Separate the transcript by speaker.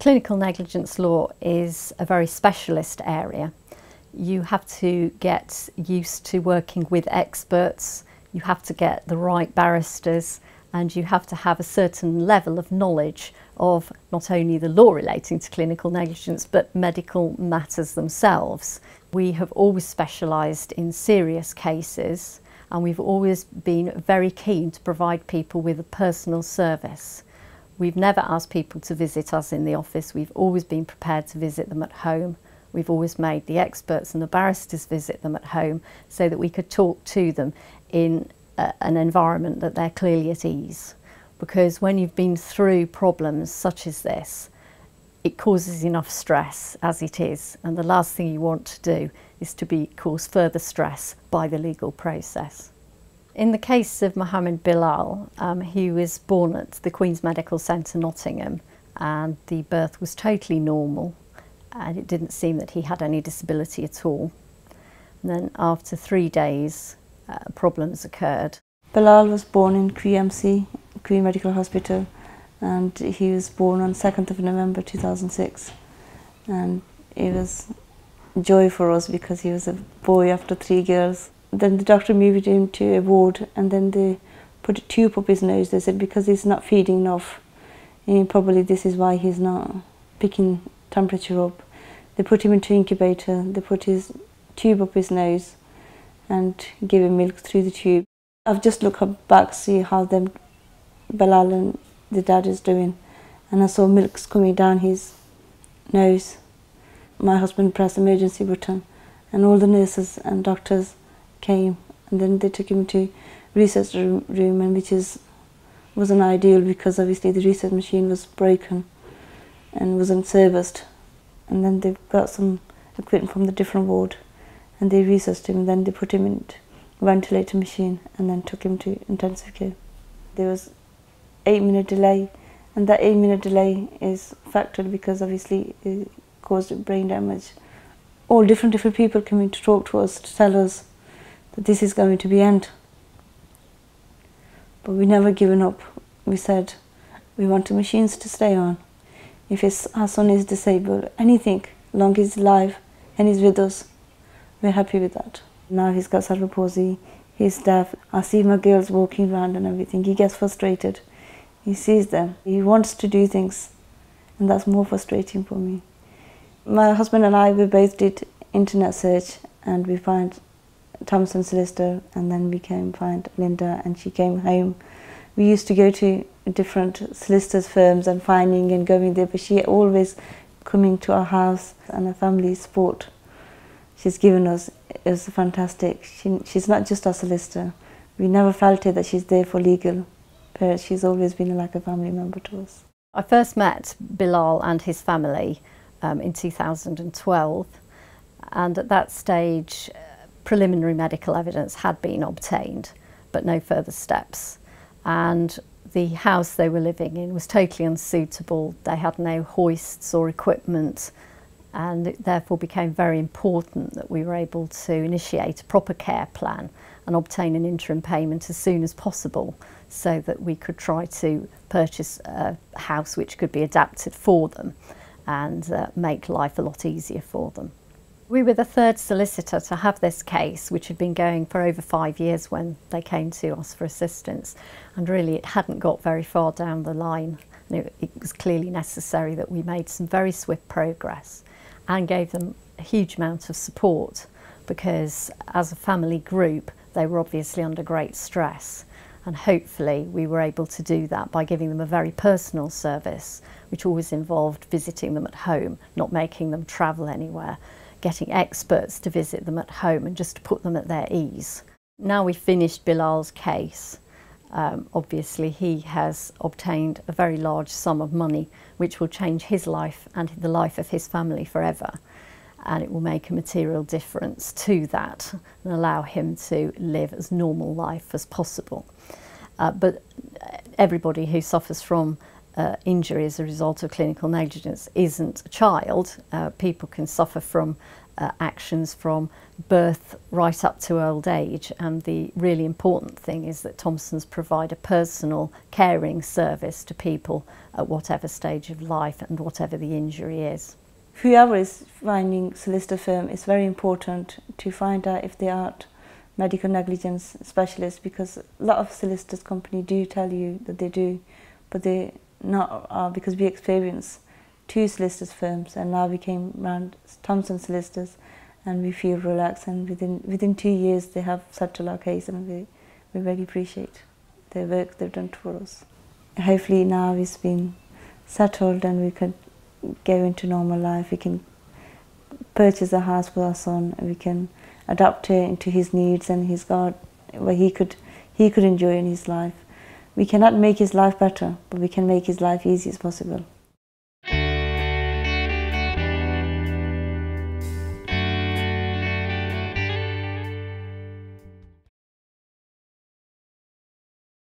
Speaker 1: Clinical negligence law is a very specialist area. You have to get used to working with experts, you have to get the right barristers, and you have to have a certain level of knowledge of not only the law relating to clinical negligence but medical matters themselves. We have always specialised in serious cases, and we've always been very keen to provide people with a personal service. We've never asked people to visit us in the office, we've always been prepared to visit them at home. We've always made the experts and the barristers visit them at home so that we could talk to them in an environment that they're clearly at ease. Because when you've been through problems such as this, it causes enough stress as it is, and the last thing you want to do is to cause further stress by the legal process. In the case of Mohammed Bilaal, he was born at the Queen's Medical Centre, Nottingham, and the birth was totally normal, and it didn't seem that he had any disability at all. And then after 3 days, problems occurred.
Speaker 2: Bilaal was born in QMC, Queen Medical Hospital, and he was born on 2nd of November 2006. And it was joy for us because he was a boy after 3 girls. Then the doctor moved him to a ward, and then they put a tube up his nose. They said because he's not feeding enough, probably this is why he's not picking temperature up. They put him into incubator, they put his tube up his nose and gave him milk through the tube. I've just looked back to see how Bilaal and the dad is doing, and I saw milk's coming down his nose. My husband pressed the emergency button, and all the nurses and doctors came, and then they took him to research room, and which wasn't ideal because obviously the research machine was broken and wasn't serviced. And then they got some equipment from the different ward, and they researched him, and then they put him in ventilator machine and then took him to intensive care. There was 8-minute delay, and that 8-minute delay is factored because obviously it caused brain damage. All different people coming to talk to us to tell us that this is going to be end. But we never given up. We said we want the machines to stay on. If our son is disabled, anything, long as he's alive and he's with us, we're happy with that. Now he's got cerebral palsy, he's deaf. I see my girls walking around and everything. He gets frustrated. He sees them. He wants to do things, and that's more frustrating for me. My husband and I, we both did internet search, and we found Thompsons Solicitors, and then we find Linda, and she came home. We used to go to different solicitors' firms and finding and going there, but she always coming to our house, and her family support she's given us is fantastic. She's not just our solicitor. We never felt it that she's there for legal, but she's always been like a family member to us.
Speaker 1: I first met Bilaal and his family in 2012, and at that stage preliminary medical evidence had been obtained, but no further steps. And the house they were living in was totally unsuitable. They had no hoists or equipment, and it therefore became very important that we were able to initiate a proper care plan and obtain an interim payment as soon as possible so that we could try to purchase a house which could be adapted for them and make life a lot easier for them. We were the third solicitor to have this case, which had been going for over 5 years when they came to us for assistance, and really it hadn't got very far down the line. It was clearly necessary that we made some very swift progress and gave them a huge amount of support, because as a family group they were obviously under great stress, and hopefully we were able to do that by giving them a very personal service, which always involved visiting them at home, not making them travel anywhere, getting experts to visit them at home and just to put them at their ease. Now we've finished Bilaal's case, obviously he has obtained a very large sum of money which will change his life and the life of his family forever, and it will make a material difference to that and allow him to live as normal life as possible. But everybody who suffers from injury as a result of clinical negligence isn't a child. People can suffer from actions from birth right up to old age, and the really important thing is that Thompsons provide a personal caring service to people at whatever stage of life and whatever the injury is.
Speaker 2: Whoever is finding solicitor firm, it's very important to find out if they are medical negligence specialists, because a lot of solicitors company do tell you that they do, but they not because we experienced 2 solicitors firms and now we came around Thompsons Solicitors, and we feel relaxed, and within 2 years they have settled our case, and we really appreciate the work they've done for us. Hopefully now it's been settled and we can go into normal life. We can purchase a house for our son, and we can adapt it into his needs and his God, what he could enjoy in his life. We cannot make his life better, but we can make his life easy as possible.